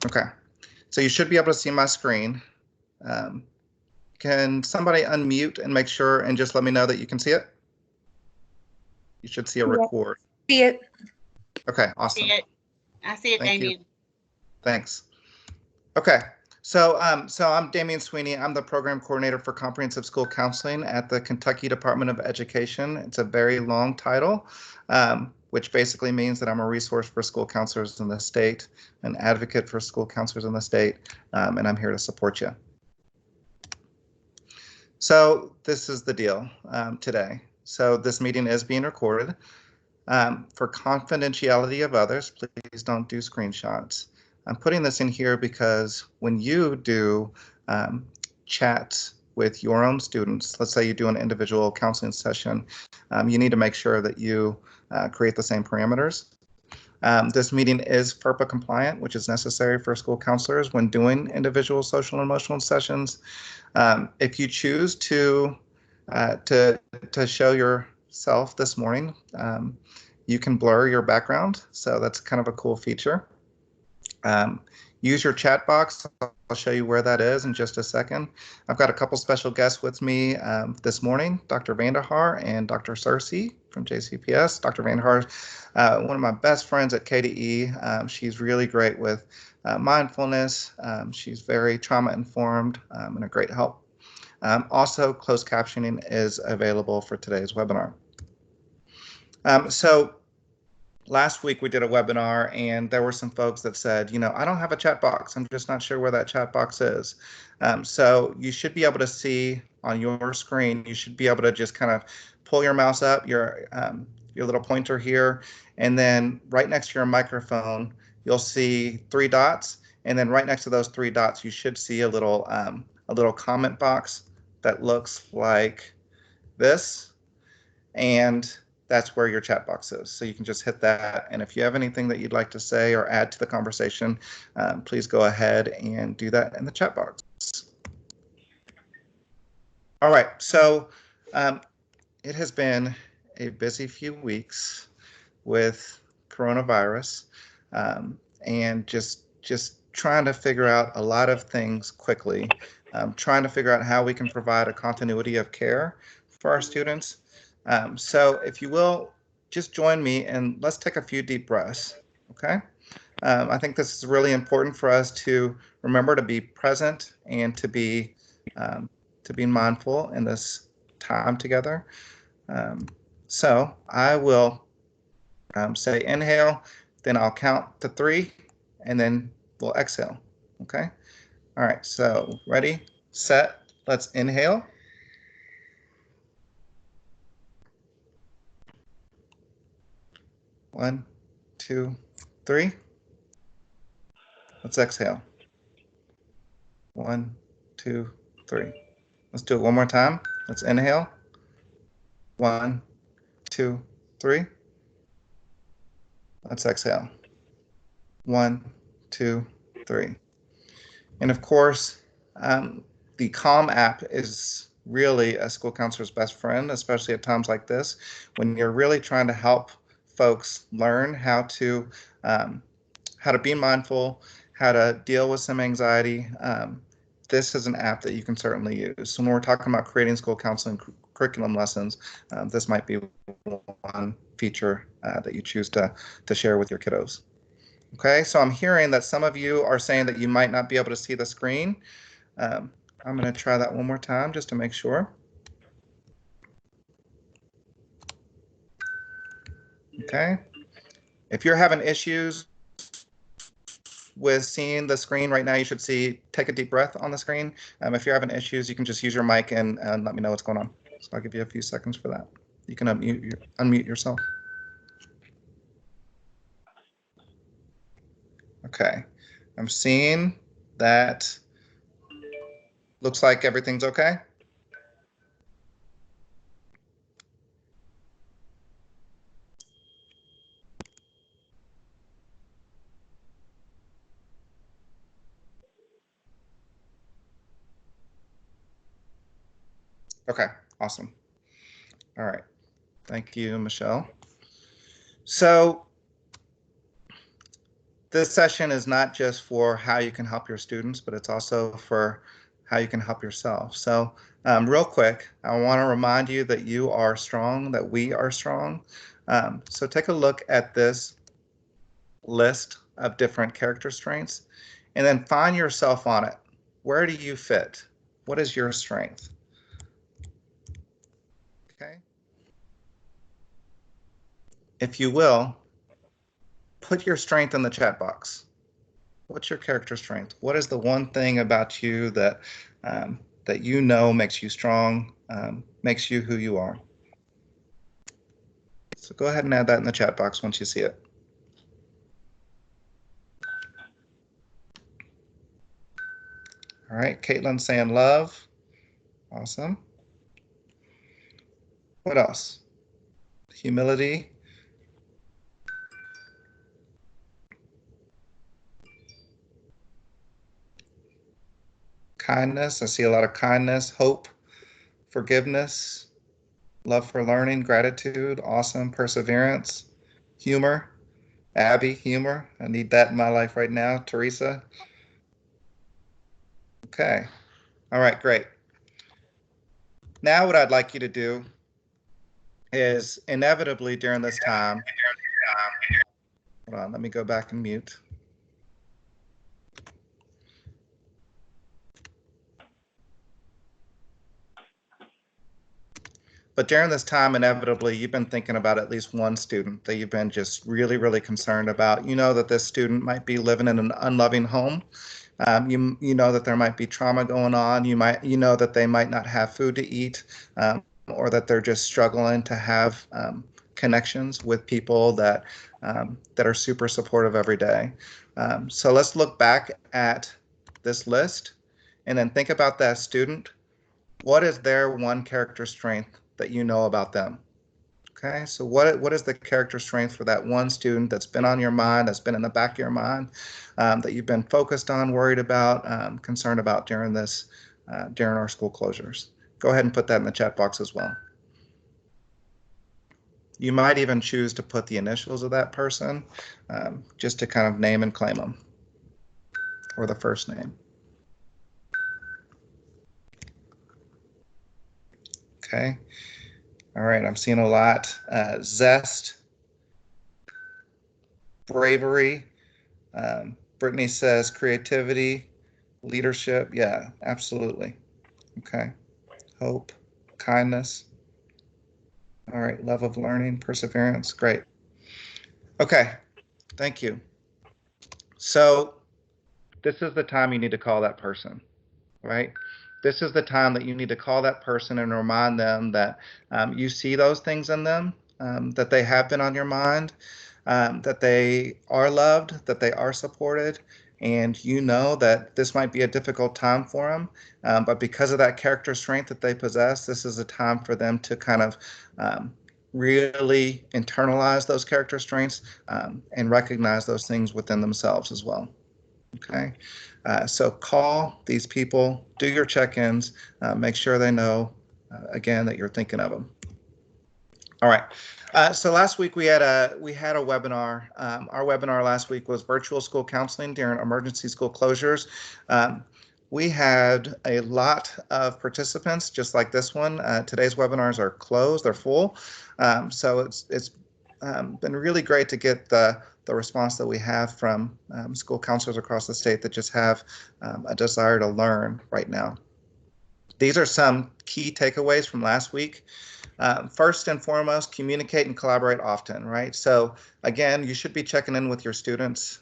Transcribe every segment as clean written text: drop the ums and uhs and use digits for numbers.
Okay, so you should be able to see my screen. Can somebody unmute and make sure and just let me know that you can see it? You should see a record. See it. Okay, awesome. I see it, Damien. Thanks. Okay, so I'm Damien Sweeney. I'm the program coordinator for comprehensive school counseling at the Kentucky Department of Education. It's a very long title, which basically means that I'm a resource for school counselors in the state, an advocate for school counselors in the state, and I'm here to support you. So this is the deal today. So this meeting is being recorded. For confidentiality of others, please don't do screenshots. I'm putting this in here because when you do chats with your own students, let's say you do an individual counseling session, you need to make sure that you create the same parameters. This meeting is FERPA compliant, which is necessary for school counselors when doing individual social and emotional sessions. If you choose to show yourself this morning, you can blur your background, so that's kind of a cool feature. Use your chat box. I'll show you where that is in just a second. I've got a couple special guests with me this morning, Dr. Vanderhaar and Dr. Cersei from JCPS. Dr. Vanderhaar is one of my best friends at KDE. She's really great with mindfulness. She's very trauma-informed and a great help. Also, closed captioning is available for today's webinar. So last week we did a webinar and there were some folks that said, you know, I don't have a chat box. I'm just not sure where that chat box is. So you should be able to see on your screen, you should be able to just kind of pull your mouse up, your little pointer here, and then right next to your microphone, you'll see 3 dots. And then right next to those 3 dots, you should see a little comment box that looks like this. And that's where your chat box is. So you can just hit that. And if you have anything that you'd like to say or add to the conversation, please go ahead and do that in the chat box. All right, so it has been a busy few weeks with coronavirus and just trying to figure out a lot of things quickly, trying to figure out how we can provide a continuity of care for our students. So if you will, just join me and let's take a few deep breaths, okay? I think this is really important for us to remember to be present and to be mindful in this time together. So I will say inhale, then I'll count to 3, and then we'll exhale, okay? All right, so ready, set, let's inhale. One, 2, 3. Let's exhale. 1, 2, 3. Let's do it one more time. Let's inhale. 1, 2, 3. Let's exhale. 1, 2, 3. And of course, the Calm app is really a school counselor's best friend, especially at times like this, when you're really trying to help folks learn how to be mindful, how to deal with some anxiety. This is an app that you can certainly use. So when we're talking about creating school counseling curriculum lessons, this might be one feature that you choose to share with your kiddos. Okay, so I'm hearing that some of you are saying that you might not be able to see the screen. I'm going to try that one more time just to make sure. Okay, if you're having issues with seeing the screen right now, you should see, take a deep breath on the screen. If you're having issues, you can just use your mic and let me know what's going on. So I'll give you a few seconds for that. You can unmute yourself. Okay, I'm seeing that looks like everything's okay. Okay, awesome. All right, thank you, Michelle. So this session is not just for how you can help your students, but it's also for how you can help yourself. So real quick, I want to remind you that you are strong, that we are strong. So take a look at this list of different character strengths and then find yourself on it. Where do you fit? What is your strength? Okay. If you will, put your strength in the chat box. What's your character strength? What is the one thing about you that that you know makes you strong, makes you who you are? So go ahead and add that in the chat box once you see it. All right, Caitlin's saying love. Awesome. What else? Humility. Kindness. I see a lot of kindness, hope, forgiveness, love for learning, gratitude, awesome, perseverance, humor. Abby, humor. I need that in my life right now. Teresa. Okay. All right, great. Now what I'd like you to do is inevitably during this time, hold on, let me go back and mute. But during this time, inevitably, you've been thinking about at least one student that you've been just really, really concerned about. You know that this student might be living in an unloving home. You know that there might be trauma going on. You know that they might not have food to eat, or that they're just struggling to have connections with people that that are super supportive every day. So let's look back at this list and then think about that student. What is their one character strength that you know about them? Okay, so what is the character strength for that one student that's been on your mind, that's been in the back of your mind, that you've been focused on, worried about, concerned about during our school closures? Go ahead and put that in the chat box as well. You might even choose to put the initials of that person, just to kind of name and claim them, or the first name. Okay. All right, I'm seeing a lot. Zest, bravery. Brittany says creativity, leadership. Yeah, absolutely. Okay. Hope, kindness. All right, love of learning, perseverance. Great. Okay, thank you. So this is the time you need to call that person, right? This is the time that you need to call that person and remind them that you see those things in them, that they have been on your mind, that they are loved, that they are supported, and you know that this might be a difficult time for them, but because of that character strength that they possess, this is a time for them to kind of really internalize those character strengths and recognize those things within themselves as well. Okay, so call these people, do your check-ins, make sure they know, again, that you're thinking of them. All right. So last week we had a webinar. Our webinar last week was virtual school counseling during emergency school closures. We had a lot of participants, just like this one. Today's webinars are closed; they're full. So it's been really great to get the response that we have from school counselors across the state that just have a desire to learn right now. These are some key takeaways from last week. First and foremost, communicate and collaborate often, right? So again, you should be checking in with your students,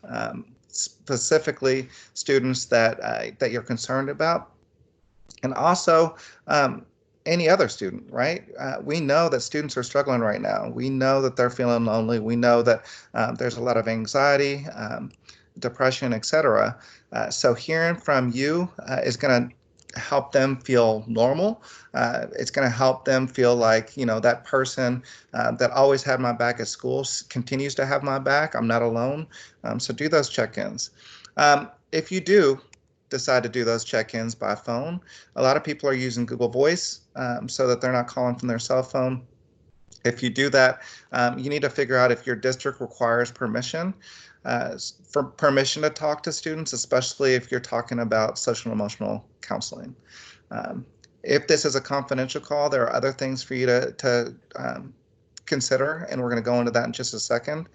specifically students that you're concerned about, and also any other student, right? We know that students are struggling right now. We know that they're feeling lonely. We know that there's a lot of anxiety, depression, etc. So hearing from you is going to help them feel normal. It's going to help them feel like, you know, that person that always had my back at school continues to have my back. I'm not alone. So do those check-ins. If you do decide to do those check-ins by phone, a lot of people are using Google Voice so that they're not calling from their cell phone. If you do that, you need to figure out if your district requires permission for permission to talk to students, especially if you're talking about social and emotional counseling. If this is a confidential call, there are other things for you to consider, and we're going to go into that in just a second.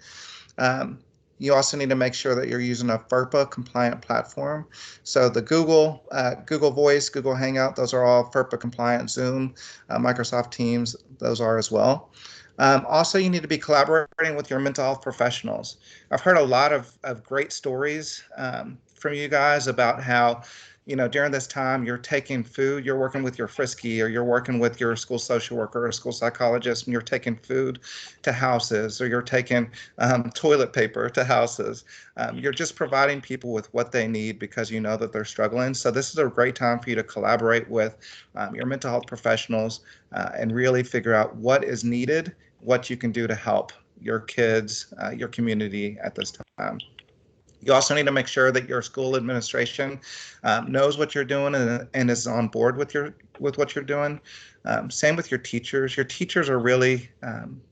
You also need to make sure that you're using a FERPA compliant platform. So the Google Voice, Google Hangout, those are all FERPA compliant. Zoom, Microsoft Teams, those are as well. Also, you need to be collaborating with your mental health professionals. I've heard a lot of great stories from you guys about how, during this time you're taking food, you're working with your Frisky, or you're working with your school social worker or school psychologist, and you're taking food to houses, or you're taking toilet paper to houses. You're just providing people with what they need because you know that they're struggling. So this is a great time for you to collaborate with your mental health professionals and really figure out what is needed, what you can do to help your kids, your community at this time. You also need to make sure that your school administration knows what you're doing and is on board with what you're doing. Same with your teachers. Your teachers are really,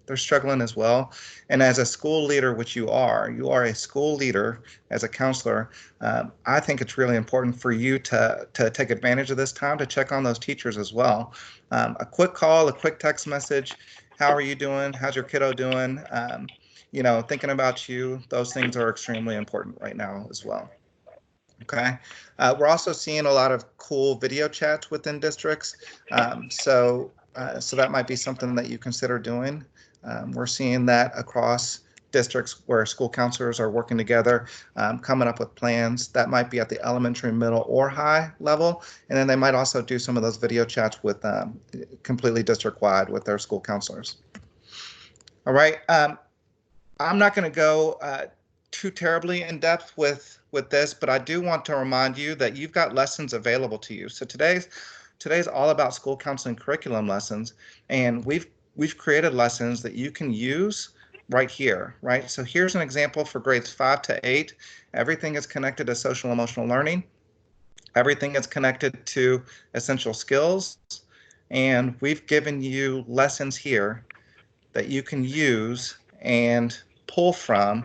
they're struggling as well. And as a school leader, which you are a school leader as a counselor. I think it's really important for you to take advantage of this time to check on those teachers as well. A quick call, a quick text message. How are you doing? How's your kiddo doing? Thinking about you, those things are extremely important right now as well. Okay. We're also seeing a lot of cool video chats within districts. So that might be something that you consider doing. We're seeing that across districts where school counselors are working together, coming up with plans. That might be at the elementary, middle, or high level. And then they might also do some of those video chats with completely district-wide with their school counselors. All right. I'm not going to go too terribly in depth with this, but I do want to remind you that you've got lessons available to you. So today's all about school counseling curriculum lessons, and we've created lessons that you can use right here, right? So here's an example for grades 5 to 8. Everything is connected to social emotional learning. Everything is connected to essential skills, and we've given you lessons here that you can use and pull from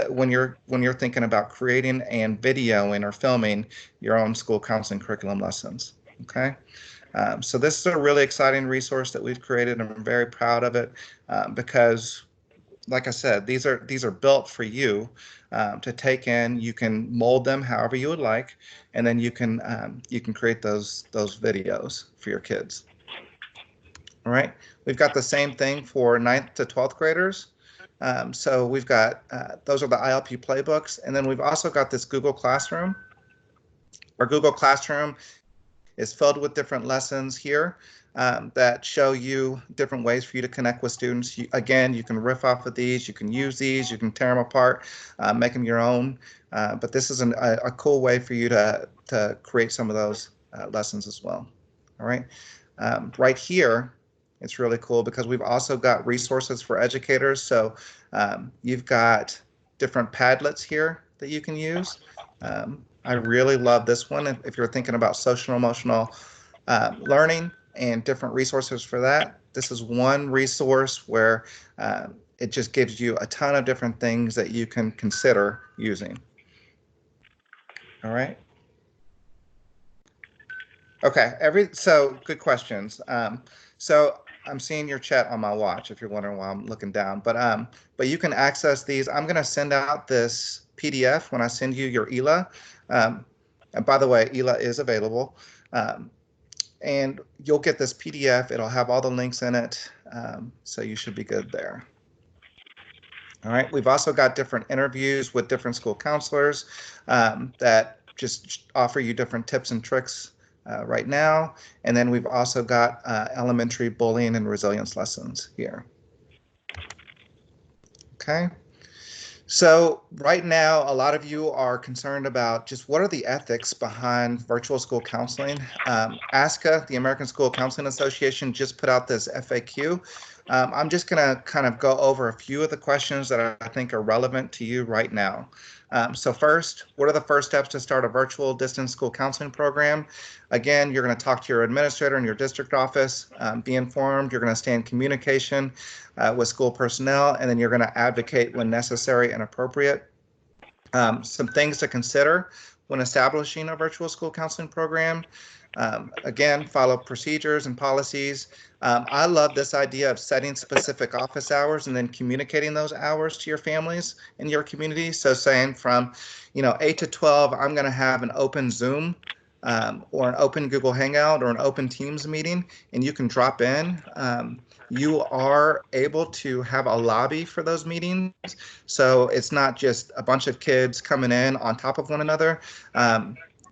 when you're thinking about creating and videoing or filming your own school counseling curriculum lessons. Okay, so this is a really exciting resource that we've created, and I'm very proud of it because, like I said, these are built for you to take in. You can mold them however you would like, and then you can create those videos for your kids. All right, we've got the same thing for 9th to 12th graders. So we've got, those are the ILP playbooks. And then we've also got this Google Classroom. Our Google Classroom is filled with different lessons here that show you different ways for you to connect with students. Again, you can riff off of these, you can use these, you can tear them apart, make them your own. But this is a cool way for you to create some of those lessons as well. All right, right here, it's really cool because we've also got resources for educators. So you've got different Padlets here that you can use. I really love this one. If you're thinking about social emotional learning and different resources for that, this is one resource where it just gives you a ton of different things that you can consider using. All right. Okay, so good questions. So I'm seeing your chat on my watch if you're wondering why I'm looking down, but you can access these. I'm going to send out this PDF when I send you your ELA. And by the way, ELA is available. And you'll get this PDF. It'll have all the links in it. So you should be good there. All right, we've also got different interviews with different school counselors that just offer you different tips and tricks right now. And then we've also got elementary bullying and resilience lessons here. Okay. So right now, a lot of you are concerned about just what are the ethics behind virtual school counseling. ASCA, the American School Counseling Association, just put out this FAQ I'm just going to kind of go over a few of the questions that I think are relevant to you right now. So first, what are the first steps to start a virtual distance school counseling program? Again, you're going to talk to your administrator in your district office, be informed, you're going to stay in communication with school personnel, and then you're going to advocate when necessary and appropriate. Some things to consider when establishing a virtual school counseling program. Again, follow procedures and policies. I love this idea of setting specific office hours and then communicating those hours to your families in your community. So saying from, 8 to 12, I'm going to have an open Zoom or an open Google Hangout or an open Teams meeting, and you can drop in. You are able to have a lobby for those meetings. So it's not just a bunch of kids coming in on top of one another.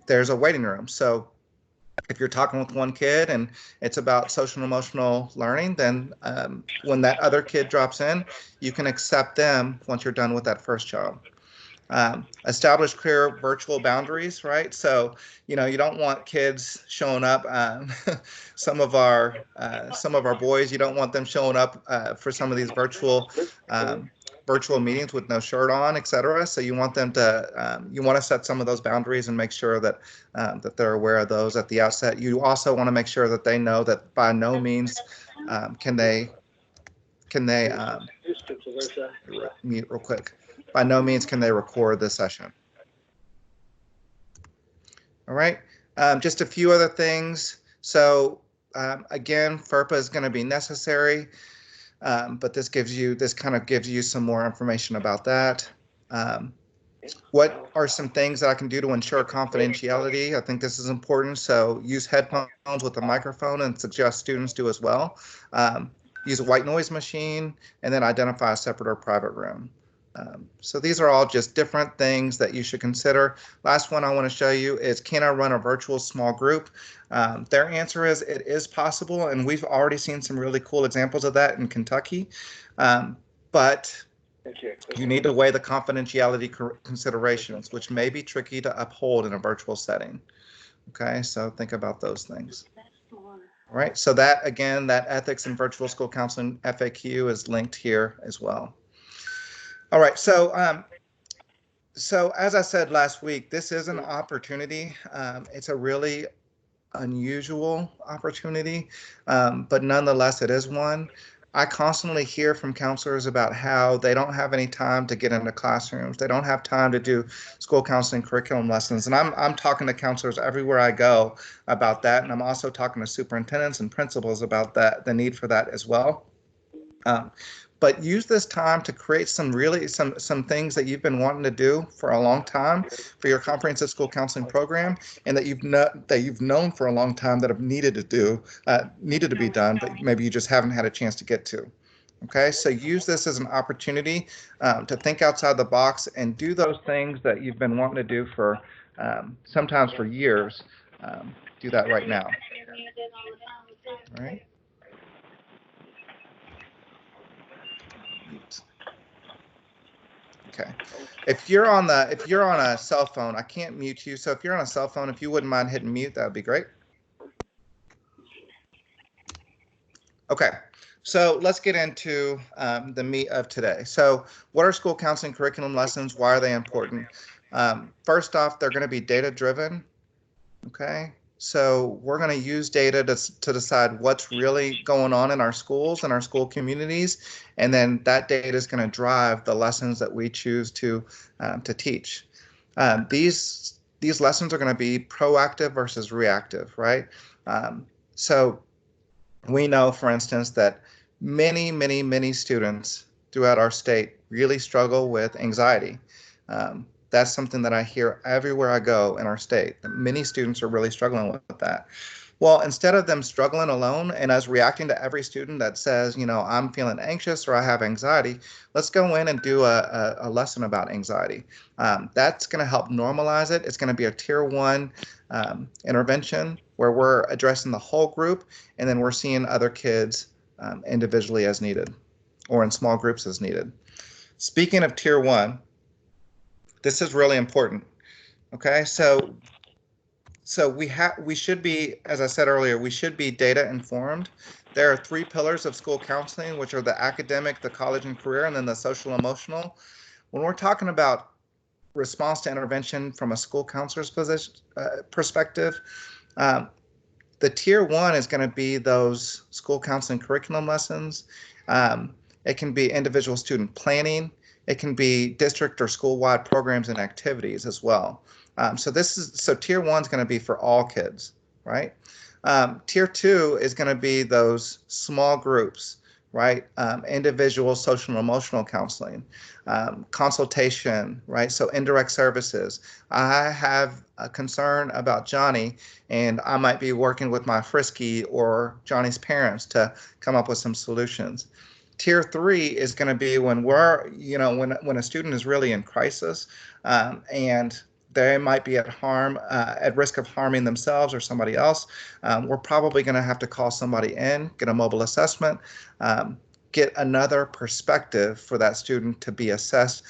There's a waiting room. So if you're talking with one kid and it's about social and emotional learning, then when that other kid drops in, you can accept them once you're done with that first child. Establish clear virtual boundaries, right? So, you don't want kids showing up. Some of our boys, you don't want them showing up for some of these virtual meetings with no shirt on, etc. So you want them to you want to set some of those boundaries and make sure that that they're aware of those at the outset. You also want to make sure that they know that by no means can they mute real quick. By no means can they record this session. All right, just a few other things. So again, FERPA is going to be necessary, but this kind of gives you some more information about that. What are some things that I can do to ensure confidentiality? I think this is important. So use headphones with a microphone, and suggest students do as well. Use a white noise machine, and then identify a separate or private room. So these are all just different things that you should consider. Last one I want to show you is, can I run a virtual small group? Their answer is, it is possible, and we've already seen some really cool examples of that in Kentucky. But you need to weigh the confidentiality considerations, which may be tricky to uphold in a virtual setting. Okay, so think about those things. All right, so that, again, that ethics in virtual school counseling FAQ is linked here as well. All right, so as I said last week, this is an opportunity. It's a really unusual opportunity, but nonetheless, it is one. I constantly hear from counselors about how they don't have any time to get into classrooms. They don't have time to do school counseling curriculum lessons. And I'm talking to counselors everywhere I go about that. And I'm also talking to superintendents and principals about that, the need for that as well. But use this time to create some things that you've been wanting to do for a long time for your comprehensive school counseling program, and that you've known for a long time that have needed to be done, but maybe you just haven't had a chance to get to. Okay, so use this as an opportunity to think outside the box and do those things that you've been wanting to do for sometimes for years. Do that right now. All right. Okay. If you're on a cell phone, I can't mute you. So if you're on a cell phone, if you wouldn't mind hitting mute, that would be great. Okay. So let's get into the meat of today. So what are school counseling curriculum lessons? Why are they important? First off, they're going to be data driven. Okay. So we're going to use data to decide what's really going on in our schools and our school communities, and then that data is going to drive the lessons that we choose to teach. These lessons are going to be proactive versus reactive, right? So we know, for instance, that many students throughout our state really struggle with anxiety. That's something that I hear everywhere I go in our state. Many students are really struggling with that. Well, instead of them struggling alone and us reacting to every student that says, I'm feeling anxious or I have anxiety, let's go in and do a lesson about anxiety. That's going to help normalize it. It's going to be a tier 1 intervention where we're addressing the whole group, and then we're seeing other kids individually as needed or in small groups as needed. Speaking of tier 1, this is really important. Okay, so we should be, as I said earlier, we should be data informed. There are 3 pillars of school counseling, which are the academic, the college and career, and then the social emotional. When we're talking about response to intervention from a school counselor's perspective, the tier 1 is going to be those school counseling curriculum lessons. It can be individual student planning. It can be district or school-wide programs and activities as well. So tier 1 is going to be for all kids, right? Tier 2 is going to be those small groups, right? Individual social and emotional counseling, consultation, right? So indirect services. I have a concern about Johnny, and I might be working with my Frisky or Johnny's parents to come up with some solutions. Tier 3 is going to be when when a student is really in crisis, and they might be at risk of harming themselves or somebody else. We're probably going to have to call somebody in, get a mobile assessment, get another perspective for that student to be assessed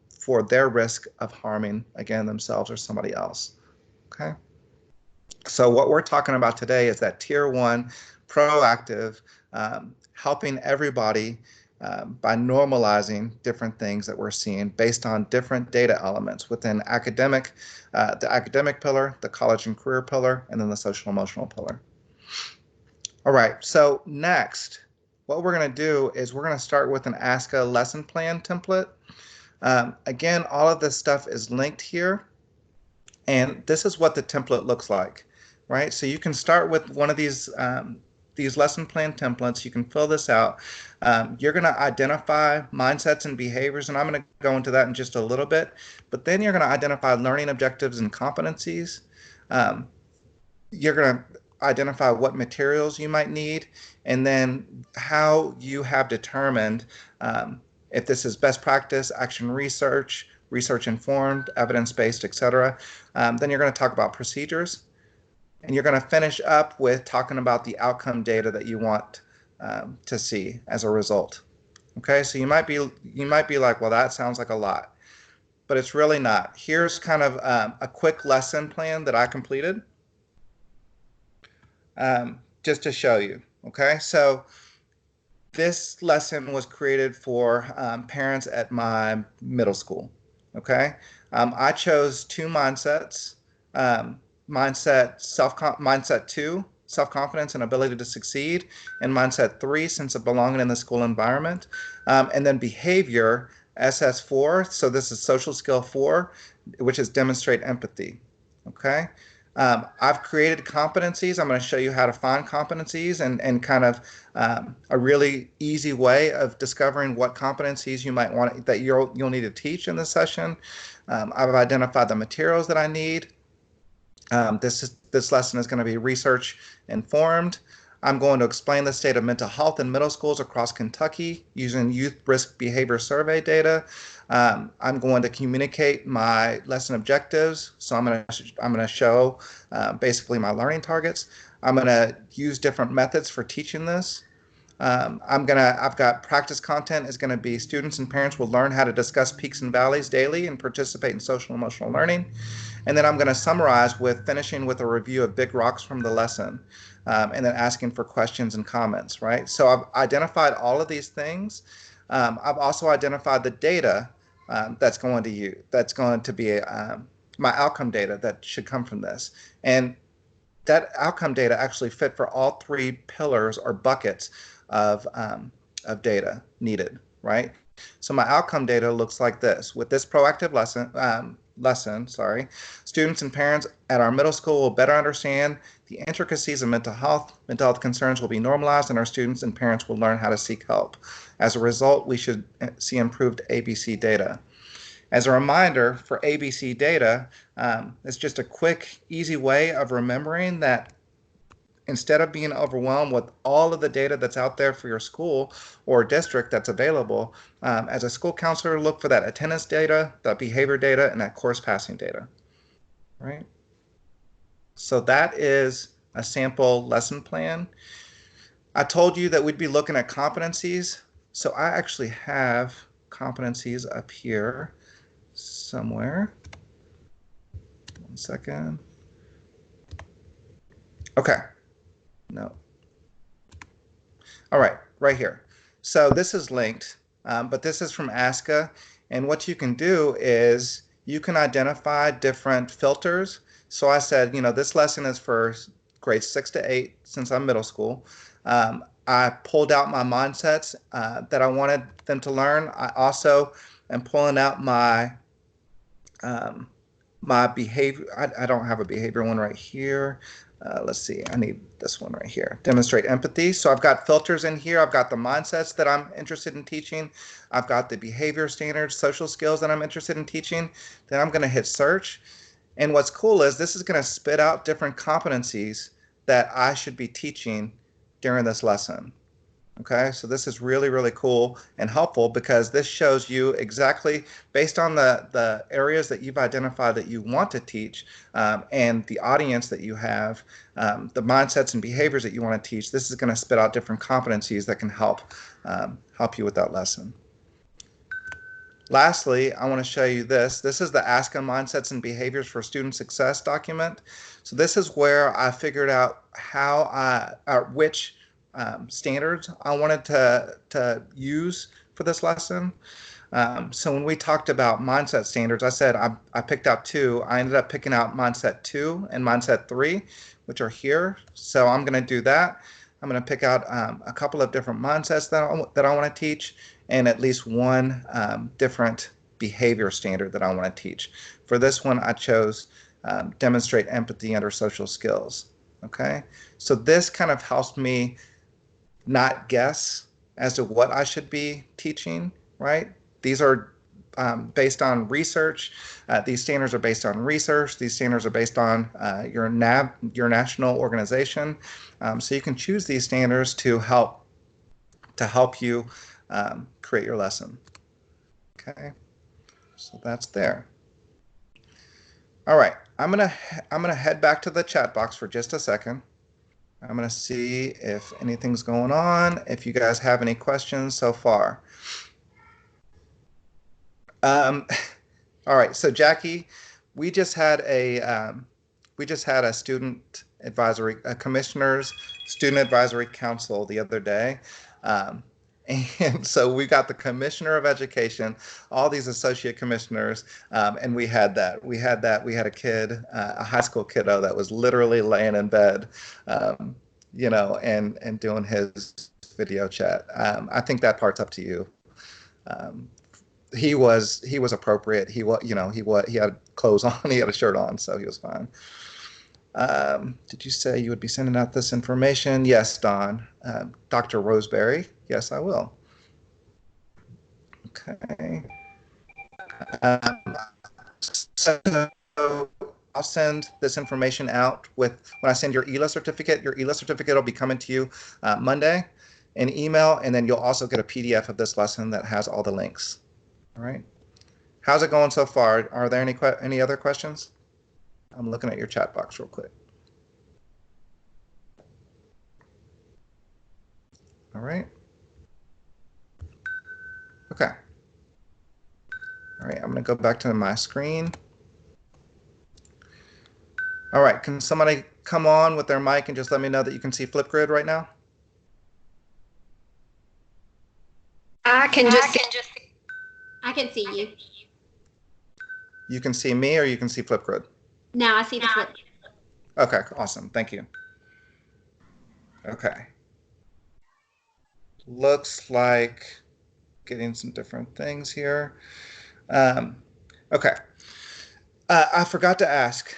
for their risk of harming, again, themselves or somebody else. Okay. So what we're talking about today is that tier 1 proactive, helping everybody by normalizing different things that we're seeing based on different data elements within the academic pillar, the college and career pillar, and then the social emotional pillar. All right, so next, what we're going to do is we're going to start with an Ask a Lesson Plan template. Again, all of this stuff is linked here, and this is what the template looks like, right? So you can start with one of these lesson plan templates. You can fill this out. You're going to identify mindsets and behaviors, and I'm going to go into that in just a little bit, but then you're going to identify learning objectives and competencies. You're going to identify what materials you might need, and then how you have determined if this is best practice, action research, research informed, evidence-based, etc. Then you're going to talk about procedures, and you're going to finish up with talking about the outcome data that you want to see as a result. Okay, so you might be like, well, that sounds like a lot, but it's really not. Here's kind of a quick lesson plan that I completed, just to show you. Okay, so this lesson was created for parents at my middle school. Okay, I chose 2 mindsets. Mindset 2, self-confidence and ability to succeed, and mindset 3, sense of belonging in the school environment. And then behavior, SS4, so this is social skill 4, which is demonstrate empathy. Okay. I've created competencies. I'm going to show you how to find competencies and kind of a really easy way of discovering what competencies you might want that you'll need to teach in this session. I've identified the materials that I need. This lesson is going to be research informed. I'm going to explain the state of mental health in middle schools across Kentucky using youth risk behavior survey data. I'm going to communicate my lesson objectives. So I'm going to show basically my learning targets. I'm going to use different methods for teaching this. I've got practice content is going to be students and parents will learn how to discuss peaks and valleys daily and participate in social and emotional learning. And then I'm going to summarize finishing with a review of big rocks from the lesson, and then asking for questions and comments, right? So I've identified all of these things. I've also identified the data that's going to be my outcome data that should come from this. And that outcome data actually fit for all 3 pillars or buckets of data needed, right? So my outcome data looks like this. With this proactive lesson, students and parents at our middle school will better understand the intricacies of mental health. Mental health concerns will be normalized, and our students and parents will learn how to seek help. As a result, we should see improved ABC data. As a reminder, for ABC data, it's just a quick, easy way of remembering that instead of being overwhelmed with all of the data that's out there for your school or district that's available, as a school counselor, look for that attendance data, that behavior data, and that course passing data, right? So that is a sample lesson plan. I told you that we'd be looking at competencies. So I actually have competencies up here somewhere. 1 second. Okay. No. All right, right here. So this is linked, but this is from ASCA. And what you can do is you can identify different filters. So I said, this lesson is for grades 6 to 8 since I'm middle school. I pulled out my mindsets that I wanted them to learn. I also am pulling out my my behavior. I don't have a behavior one right here. Let's see, I need this one right here. Demonstrate empathy. So I've got filters in here. I've got the mindsets that I'm interested in teaching. I've got the behavior standards, social skills that I'm interested in teaching. Then I'm going to hit search. And what's cool is this is going to spit out different competencies that I should be teaching during this lesson. Okay, so this is really, really cool and helpful because this shows you exactly based on the areas that you've identified that you want to teach and the audience that you have, the mindsets and behaviors that you want to teach. This is going to spit out different competencies that can help you with that lesson. Lastly, I want to show you this. This is the ASCA Mindsets and Behaviors for Student Success document. So this is where I figured out which standards I wanted to use for this lesson. So when we talked about mindset standards, I said I picked out 2. I ended up picking out mindset 2 and mindset 3, which are here. So I'm going to do that. I'm going to pick out a couple of different mindsets that I want to teach, and at least one different behavior standard that I want to teach. For this one, I chose demonstrate empathy under social skills. Okay, so this kind of helps me not guess as to what I should be teaching, right? These are based on research. These standards are based on research. These standards are based on your national organization. So you can choose these standards to help you create your lesson. Okay, so that's there. All right, I'm gonna head back to the chat box for just a second. I'm going to see if anything's going on, if you guys have any questions so far. All right, so Jackie, we just had a student advisory, a commissioner's student advisory council the other day. And so we got the commissioner of education, all these associate commissioners, and we had a kid, a high school kiddo that was literally laying in bed, and doing his video chat. I think that part's up to you. He was appropriate. He had clothes on, he had a shirt on, so he was fine. Did you say you would be sending out this information? Yes, Don. Dr. Roseberry. Yes, I will. Okay. So I'll send this information out when I send your ELA certificate. Your ELA certificate will be coming to you Monday in email, and then you'll also get a PDF of this lesson that has all the links. All right. How's it going so far? Are there any other questions? I'm looking at your chat box real quick. All right. Okay. All right, I'm going to go back to my screen. All right, can somebody come on with their mic and just let me know that you can see Flipgrid right now? I can see you. You can see me or you can see Flipgrid? No, I see the flip. Okay, awesome. Thank you. Okay. Looks like getting some different things here. Okay. I forgot to ask,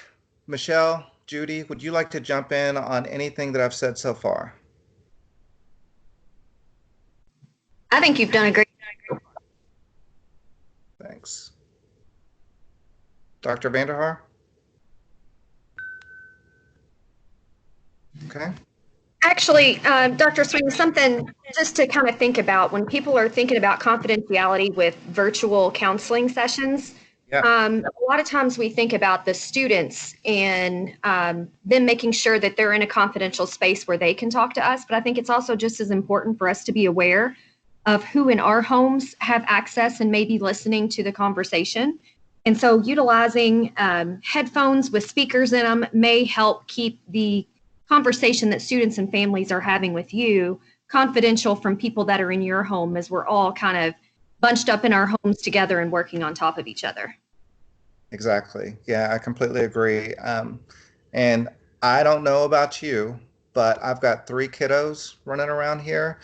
Michelle, Judy, would you like to jump in on anything that I've said so far? I think you've done a great job. Thanks. Dr. Vanderhaar? Okay. Actually, Dr. Sweeney, something just to kind of think about when people are thinking about confidentiality with virtual counseling sessions. Yeah. A lot of times we think about the students and them making sure that they're in a confidential space where they can talk to us. But I think it's also just as important for us to be aware of who in our homes have access and may be listening to the conversation. And so utilizing headphones with speakers in them may help keep the conversation that students and families are having with you confidential from people that are in your home, as we're all kind of bunched up in our homes together and working on top of each other. Exactly. Yeah, I completely agree. And I don't know about you, but I've got 3 kiddos running around here.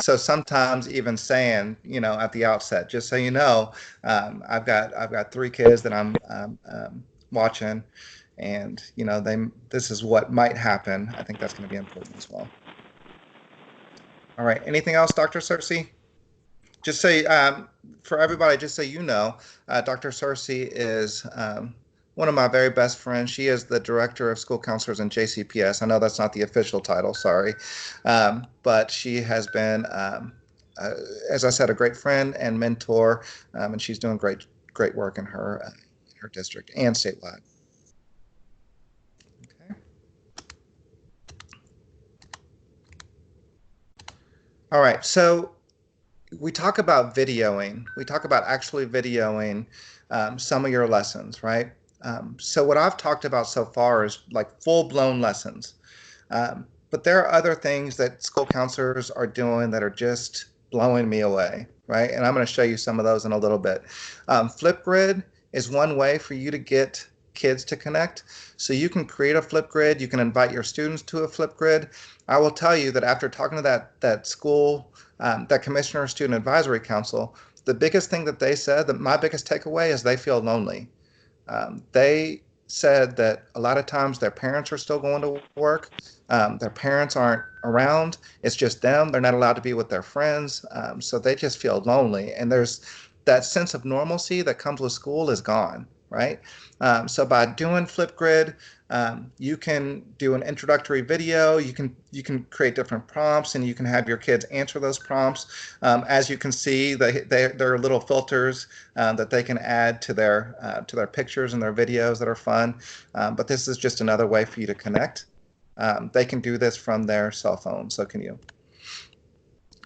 So sometimes even saying, at the outset, just so you know, I've got 3 kids that I'm watching, and this is what might happen. I think that's going to be important as well. All right. Anything else, Dr. Cersei? Just say, for everybody, just so you know, Dr. Cersei is one of my very best friends. She is the director of school counselors in JCPS. I know that's not the official title, sorry. But she has been, as I said, a great friend and mentor, and she's doing great work in her district and statewide. Okay. All right, so we talk about videoing. We talk about actually videoing some of your lessons, right? So what I've talked about so far is like full-blown lessons. But there are other things that school counselors are doing that are just blowing me away, right? And I'm going to show you some of those in a little bit. Flipgrid is one way for you to get kids to connect. So you can create a Flipgrid. You can invite your students to a Flipgrid. I will tell you that after talking to that school, that commissioner student advisory council, the biggest thing that they said, that my biggest takeaway is they feel lonely. They said that a lot of times their parents are still going to work. Their parents aren't around. It's just them. They're not allowed to be with their friends. So they just feel lonely. And there's that sense of normalcy that comes with school is gone, right? So by doing Flipgrid, you can do an introductory video. You can create different prompts, and you can have your kids answer those prompts. As you can see, there are little filters that they can add to their pictures and their videos that are fun. But this is just another way for you to connect. They can do this from their cell phone, so can you.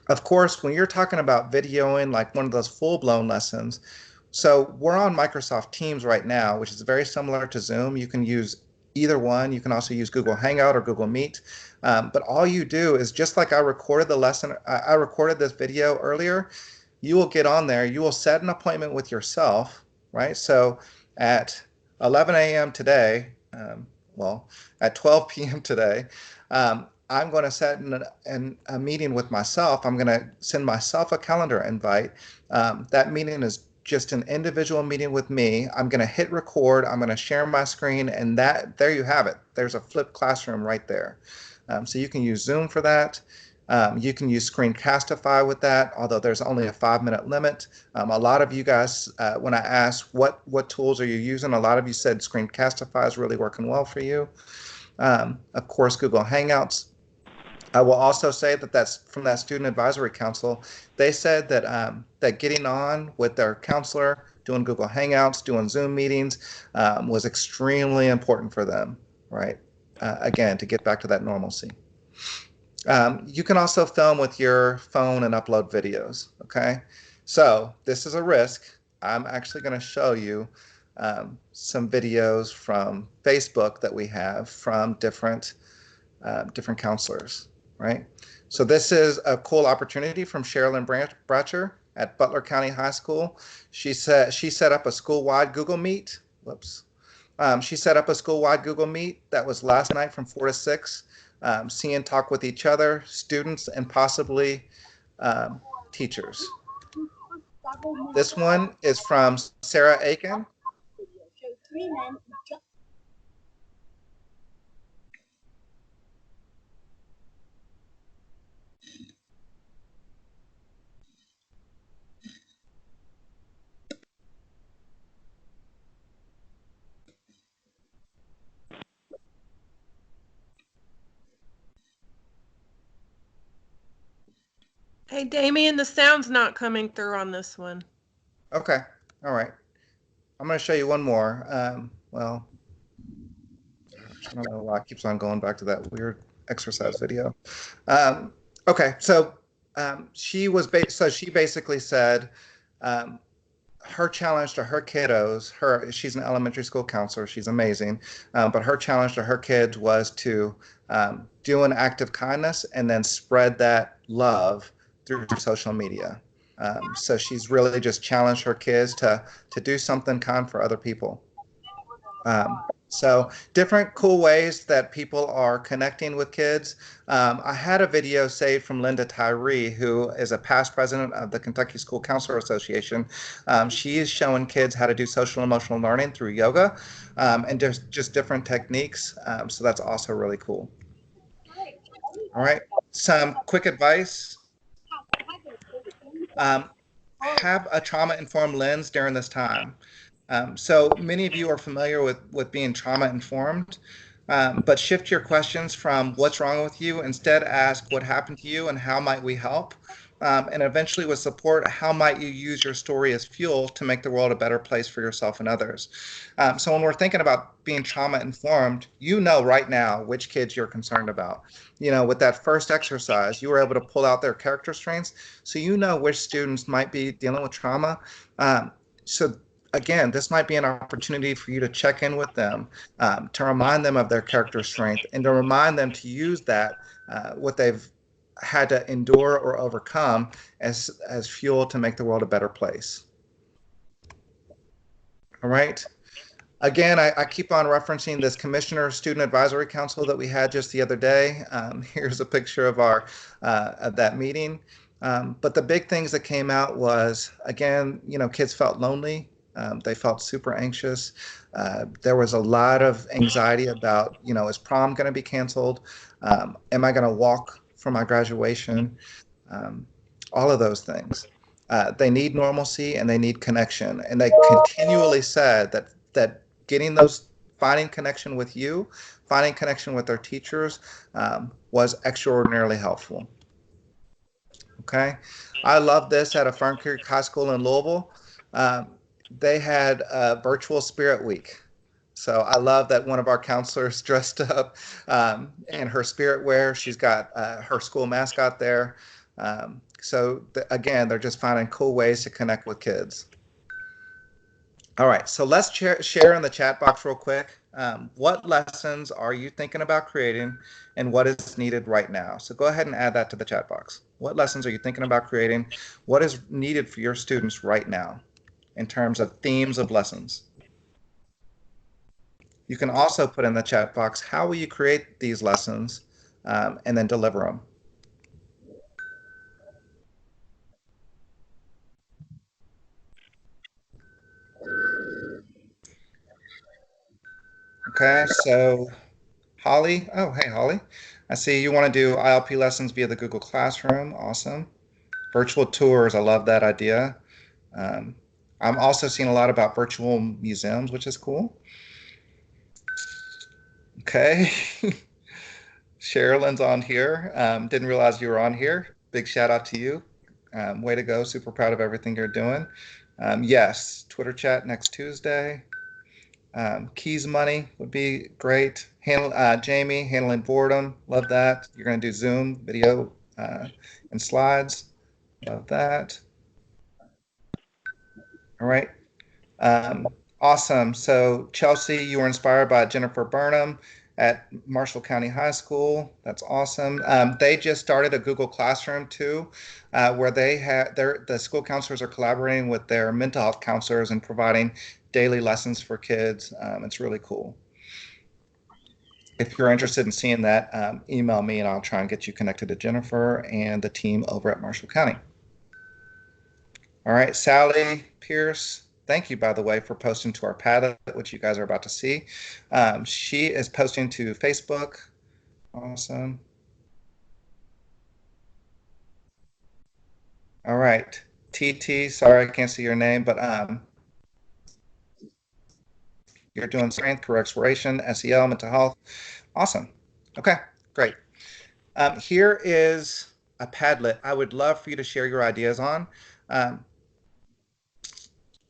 Of course, when you're talking about videoing like one of those full-blown lessons, so we're on Microsoft Teams right now, which is very similar to Zoom. You can use either one. You can also use Google Hangout or Google Meet. But all you do is, just like I recorded the lesson, I recorded this video earlier, you will get on there, you will set an appointment with yourself, right? So at 11 a.m. today, at 12 p.m. today, I'm going to set a meeting with myself. I'm going to send myself a calendar invite. That meeting is just an individual meeting with me. I'm going to hit record. I'm going to share my screen, and there you have it. There's a flipped classroom right there. So you can use Zoom for that. You can use Screencastify with that, although there's only a 5-minute limit. A lot of you guys, when I asked what tools are you using, a lot of you said Screencastify is really working well for you. Of course, Google Hangouts. I will also say that that's from that student advisory council. They said that getting on with their counselor, doing Google Hangouts, doing Zoom meetings was extremely important for them, right? Again, to get back to that normalcy. You can also film with your phone and upload videos, okay? So this is a risk. I'm actually going to show you some videos from Facebook that we have from different counselors. Right? So this is a cool opportunity from Sherilyn Bratcher at Butler County High School. She set up a school-wide Google Meet. Whoops. She set up a school-wide Google Meet that was last night from 4 to 6. See and talk with each other, students, and possibly teachers. This one is from Sarah Aiken. Hey, Damien, the sound's not coming through on this one. Okay. All right. I'm going to show you one more. Well, I don't know why it keeps on going back to that weird exercise video. Okay. So she basically said, her challenge to her kiddos, she's an elementary school counselor, she's amazing, but her challenge to her kids was to do an act of kindness and then spread that love through social media. So she's really just challenged her kids to do something kind for other people. So different cool ways that people are connecting with kids. I had a video saved from Linda Tyree, who is a past president of the Kentucky School Counselor Association. She is showing kids how to do social emotional learning through yoga and just different techniques. So that's also really cool. All right, some quick advice. Have a trauma-informed lens during this time. So many of you are familiar with being trauma-informed, but shift your questions from what's wrong with you, instead ask what happened to you and how might we help, and eventually with support, how might you use your story as fuel to make the world a better place for yourself and others. So when we're thinking about being trauma-informed, you know right now which kids you're concerned about. You know, with that first exercise, you were able to pull out their character strengths, so you know which students might be dealing with trauma. So again, this might be an opportunity for you to check in with them, to remind them of their character strength and to remind them to use that, what they've had to endure or overcome as fuel to make the world a better place. All right. Again, I keep on referencing this Commissioner Student Advisory Council that we had just the other day. Here's a picture of of that meeting. But the big things that came out was, again, you know, kids felt lonely. They felt super anxious. There was a lot of anxiety about, you know, is prom going to be canceled? Am I going to walk for my graduation? All of those things. They need normalcy and they need connection. And they continually said that finding connection with you, finding connection with their teachers was extraordinarily helpful. Okay. I love this at a Fern Creek High School in Louisville. They had a virtual spirit week. So I love that one of our counselors dressed up in her spirit wear. She's got her school mascot there. Again, they're just finding cool ways to connect with kids. All right, so let's share in the chat box real quick. What lessons are you thinking about creating and what is needed right now? So go ahead and add that to the chat box. What lessons are you thinking about creating? What is needed for your students right now in terms of themes of lessons? You can also put in the chat box, how will you create these lessons and then deliver them? Okay, so Holly, oh, hey, Holly. I see you want to do ILP lessons via the Google Classroom. Awesome. Virtual tours, I love that idea. I'm also seeing a lot about virtual museums, which is cool. Okay. Sherilyn's on here. Didn't realize you were on here. Big shout out to you. Way to go. Super proud of everything you're doing. Yes, Twitter chat next Tuesday. Keys money would be great. Jamie, handling boredom. Love that. You're going to do Zoom video and slides. Love that. All right. Awesome. So Chelsea, you were inspired by Jennifer Burnham at Marshall County High School. That's awesome. They just started a Google Classroom too, where the school counselors are collaborating with their mental health counselors and providing daily lessons for kids. It's really cool. If you're interested in seeing that, email me and I'll try and get you connected to Jennifer and the team over at Marshall County. All right, Sally Pierce. Thank you, by the way, for posting to our Padlet, which you guys are about to see. She is posting to Facebook. Awesome. All right. TT, sorry, I can't see your name, but you're doing strength, career exploration, SEL, mental health. Awesome. Okay, great. Here is a Padlet I would love for you to share your ideas on.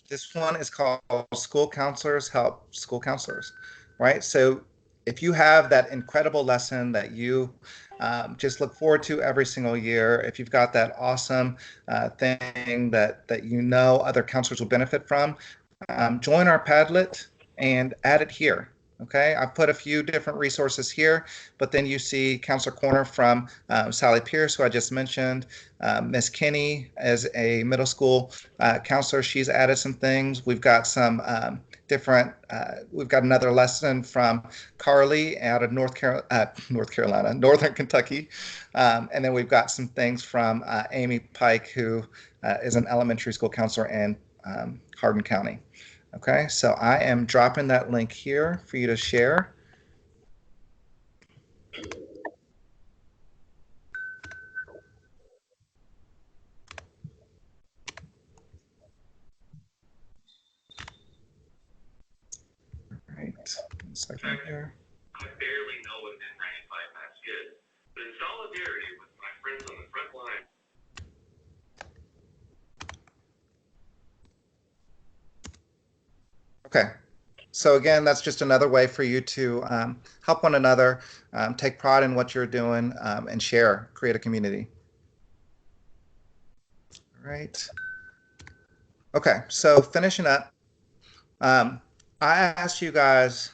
This one is called School Counselors Help School Counselors, right? So if you have that incredible lesson that you just look forward to every single year, if you've got that awesome thing that you know other counselors will benefit from, join our Padlet and add it here. Okay, I've put a few different resources here, but then you see Counselor Corner from Sally Pierce, who I just mentioned. Miss Kinney as a middle school counselor, she's added some things. We've got some different, we've got another lesson from Carly out of North Carolina, Northern Kentucky. And then we've got some things from Amy Pike, who is an elementary school counselor in Hardin County. Okay, so I am dropping that link here for you to share. All right, 1 second here. I barely know what N95 mask is, but in solidarity with my friends on the front line. Okay, so again, that's just another way for you to help one another, take pride in what you're doing, and share, create a community. All right. Okay, so finishing up, I asked you guys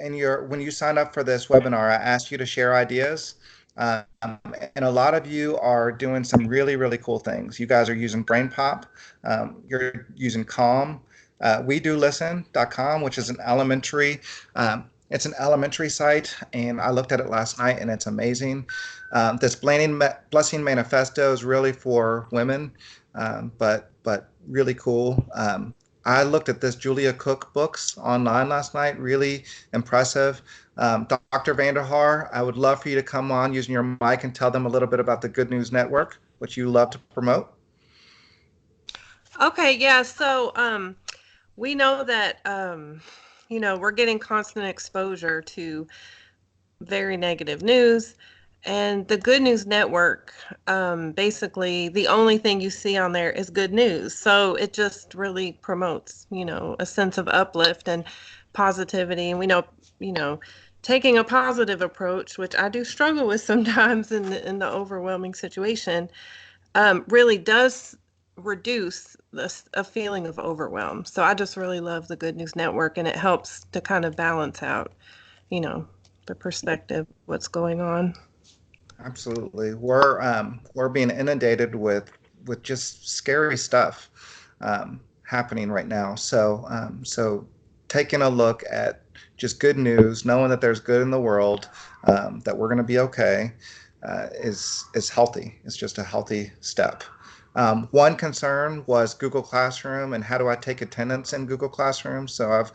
when you signed up for this webinar, I asked you to share ideas. And a lot of you are doing some really, really cool things. You guys are using BrainPOP. You're using Calm. We do listen.com, which is an elementary, it's an elementary site, and I looked at it last night, and it's amazing. This Blessing Manifesto is really for women, but really cool. I looked at this Julia Cook books online last night, really impressive. Dr. Vanderhaar, I would love for you to come on using your mic and tell them a little bit about the Good News Network, which you love to promote. Okay, yeah, so we know that, you know, we're getting constant exposure to very negative news. And the Good News Network, basically, the only thing you see on there is good news. So it just really promotes, you know, a sense of uplift and positivity. And we know, you know, taking a positive approach, which I do struggle with sometimes in the overwhelming situation, really does reduce a feeling of overwhelm. So I just really love the Good News Network, and it helps to kind of balance out, you know, the perspective, what's going on. Absolutely. We're being inundated with just scary stuff happening right now. So taking a look at just good news, knowing that there's good in the world, that we're going to be okay, is healthy. It's just a healthy step. One concern was Google Classroom and how do I take attendance in Google Classroom? So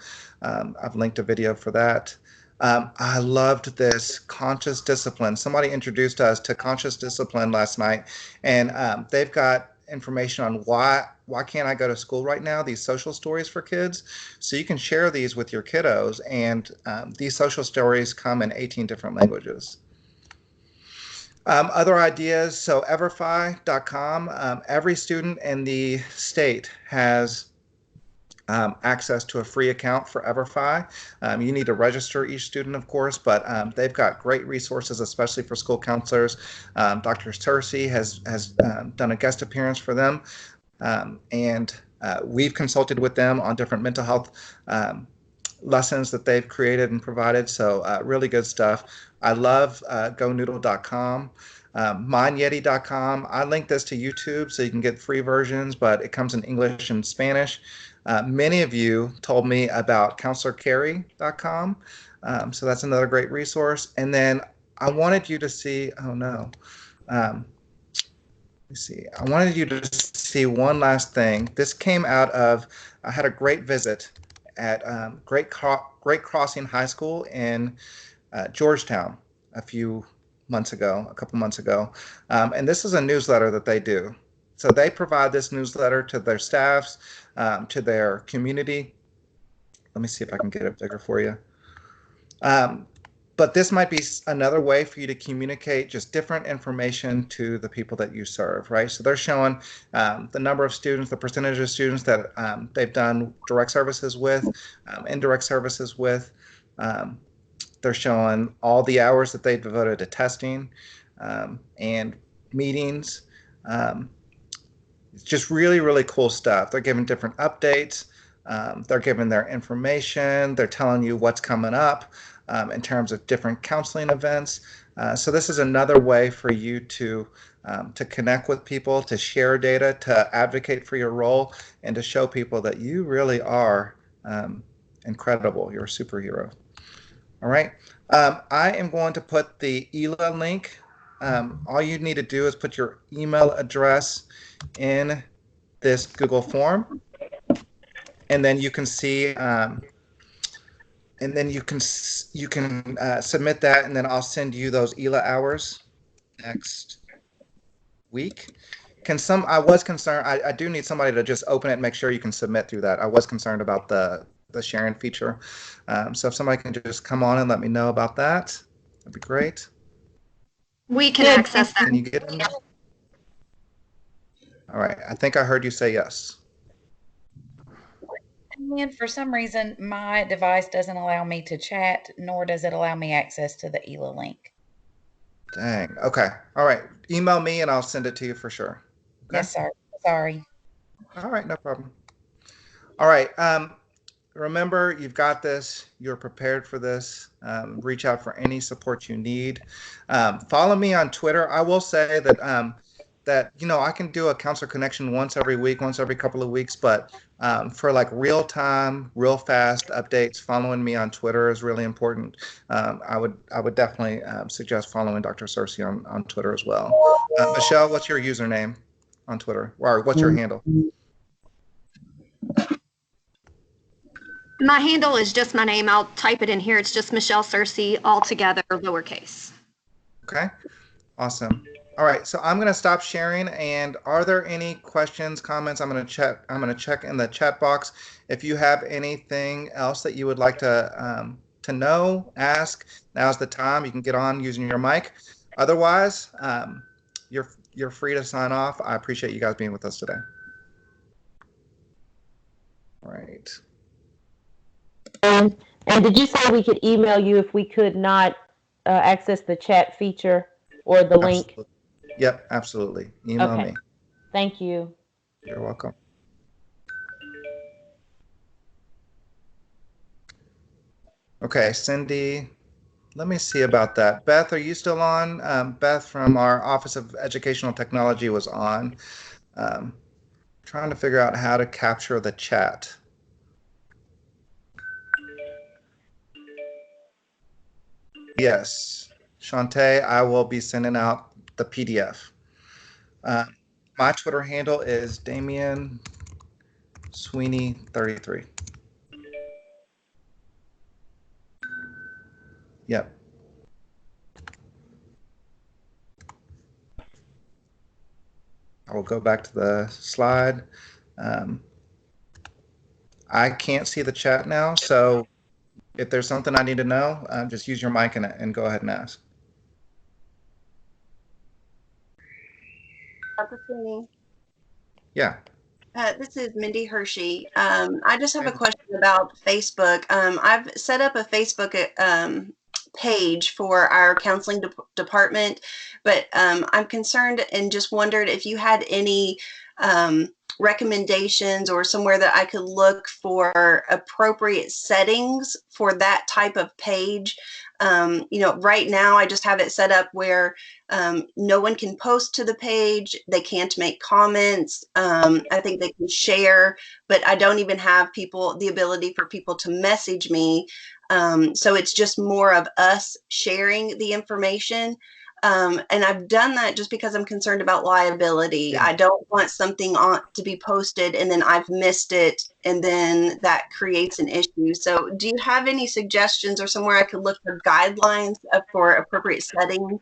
I've linked a video for that. I loved this conscious discipline. Somebody introduced us to conscious discipline last night, and they've got information on why can't I go to school right now, these social stories for kids. So you can share these with your kiddos, and these social stories come in 18 different languages. Other ideas, so EverFi.com, every student in the state has access to a free account for EverFi. You need to register each student, of course, but they've got great resources, especially for school counselors. Dr. Cersei has done a guest appearance for them, and we've consulted with them on different mental health lessons that they've created and provided. So really good stuff. I love GoNoodle.com. MindYeti.com. I linked this to YouTube so you can get free versions, but it comes in English and Spanish. Many of you told me about CounselorCarry.com. So that's another great resource. And then I wanted you to see, oh no. Let me see. I wanted you to see one last thing. This came out of, I had a great visit at Great Crossing High School in Georgetown a couple months ago. And this is a newsletter that they do. So they provide this newsletter to their staffs, to their community. Let me see if I can get it bigger for you. But this might be another way for you to communicate just different information to the people that you serve, right? So they're showing the number of students, the percentage of students that they've done direct services with, indirect services with. They're showing all the hours that they devoted to testing and meetings. It's just really, really cool stuff. They're giving different updates. They're giving their information. They're telling you what's coming up in terms of different counseling events. So this is another way for you to connect with people, to share data, to advocate for your role, and to show people that you really are incredible. You're a superhero. All right. I am going to put the ELA link. All you need to do is put your email address in this Google form, and then you can see, and then you can submit that, and then I'll send you those ELA hours next week. I was concerned, I do need somebody to just open it and make sure you can submit through that. I was concerned about the sharing feature. So if somebody can just come on and let me know about that, that'd be great. We can access that. Can you get in? All right, I think I heard you say yes. And for some reason, my device doesn't allow me to chat, nor does it allow me access to the ELA link. Dang, okay. All right, email me and I'll send it to you for sure. Okay? Yes, sir. Sorry. All right, no problem. All right, remember, you've got this. You're prepared for this. Reach out for any support you need. Follow me on Twitter. I will say that that I can do a counselor connection once every week, once every couple of weeks, but for like real time, real fast updates, following me on Twitter is really important. I would definitely suggest following Dr. Cersei on Twitter as well. Michelle, what's your username on Twitter, or what's your handle? My handle is just my name. I'll type it in here. It's just Michelle Cersei, all together, lowercase. Okay, awesome. All right, so I'm going to stop sharing. And are there any questions, comments? I'm going to check in the chat box. If you have anything else that you would like to know, ask, now's the time. You can get on using your mic. Otherwise, you're free to sign off. I appreciate you guys being with us today. All right. And did you say we could email you if we could not access the chat feature or the link? Absolutely. Yep, absolutely. Email me. Thank you. You're welcome. Okay, Cindy, let me see about that. Beth, are you still on? Beth from our Office of Educational Technology was on. Trying to figure out how to capture the chat. Yes, Shantae, I will be sending out the PDF. My Twitter handle is Damien Sweeney 33. Yep. I will go back to the slide. I can't see the chat now, so if there's something I need to know, just use your mic and go ahead and ask. Dr. Sweeney. Yeah. This is Mindy Hershey. I just have a question about Facebook. I've set up a Facebook page for our counseling department, but I'm concerned and just wondered if you had any recommendations or somewhere that I could look for appropriate settings for that type of page. Right now I just have it set up where no one can post to the page. They can't make comments. I think they can share, but I don't even have the ability for people to message me. So it's just more of us sharing the information. And I've done that just because I'm concerned about liability. Yeah. I don't want something to be posted and then I've missed it and then that creates an issue. So do you have any suggestions or somewhere I could look for guidelines for appropriate settings?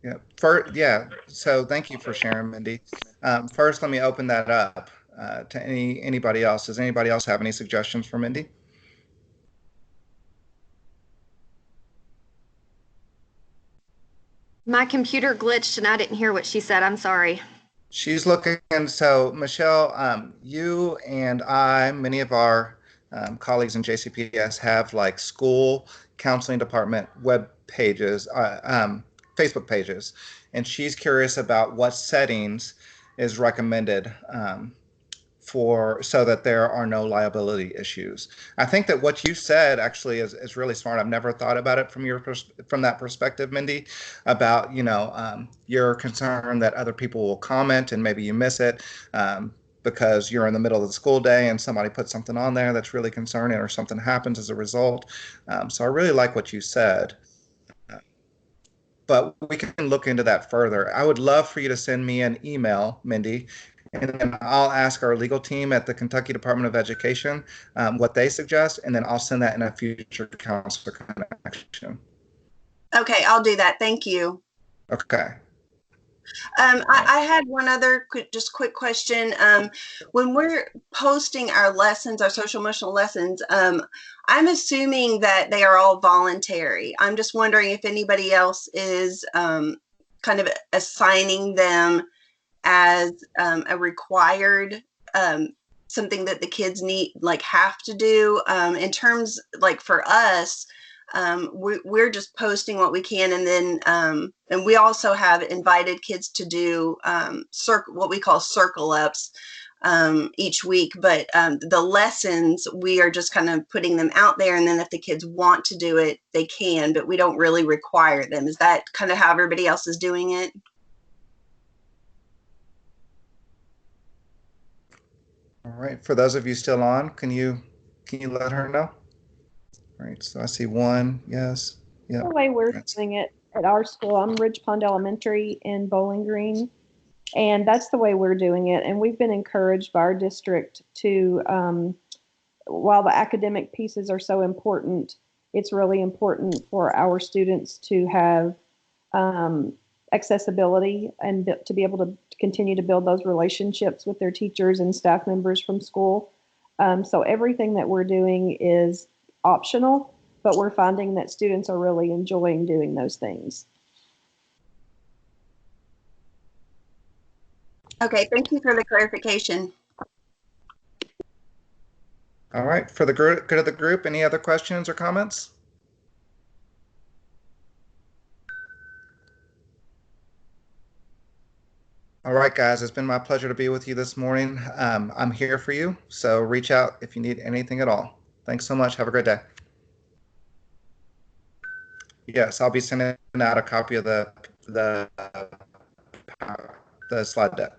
Yeah. So thank you for sharing, Mindy. First, let me open that up to anybody else. Does anybody else have any suggestions for Mindy? My computer glitched and I didn't hear what she said. I'm sorry. She's looking. So Michelle, you and I, many of our colleagues in JCPS have like school counseling department web pages, Facebook pages, and she's curious about what settings is recommended for so that there are no liability issues. I think that what you said actually is really smart. I've never thought about it from that perspective, Mindy, about your concern that other people will comment and maybe you miss it because you're in the middle of the school day and somebody puts something on there that's really concerning or something happens as a result. So I really like what you said. But we can look into that further. I would love for you to send me an email, Mindy, and then I'll ask our legal team at the Kentucky Department of Education what they suggest, and then I'll send that in a future counselor connection. Okay, I'll do that. Thank you. Okay. I had one other quick question. When we're posting our lessons, our social emotional lessons, I'm assuming that they are all voluntary. I'm just wondering if anybody else is kind of assigning them as a required something that the kids have to do in terms for us. We're just posting what we can, and then and we also have invited kids to do what we call circle ups each week, but the lessons, we are just kind of putting them out there, and then if the kids want to do it, they can, but we don't really require them. Is that kind of how everybody else is doing it? All right. For those of you still on, can you let her know? All right. So I see one. Yes. Yeah. The way we're doing it at our school, I'm Ridge Pond Elementary in Bowling Green, and that's the way we're doing it. And we've been encouraged by our district to, while the academic pieces are so important, it's really important for our students to have accessibility and to be able to continue to build those relationships with their teachers and staff members from school. So everything that we're doing is optional, but we're finding that students are really enjoying doing those things. Okay, thank you for the clarification. All right. For the good of the group, any other questions or comments? All right, guys, it's been my pleasure to be with you this morning. I'm here for you, so reach out if you need anything at all. Thanks so much. Have a great day. Yes, I'll be sending out a copy of the slide deck.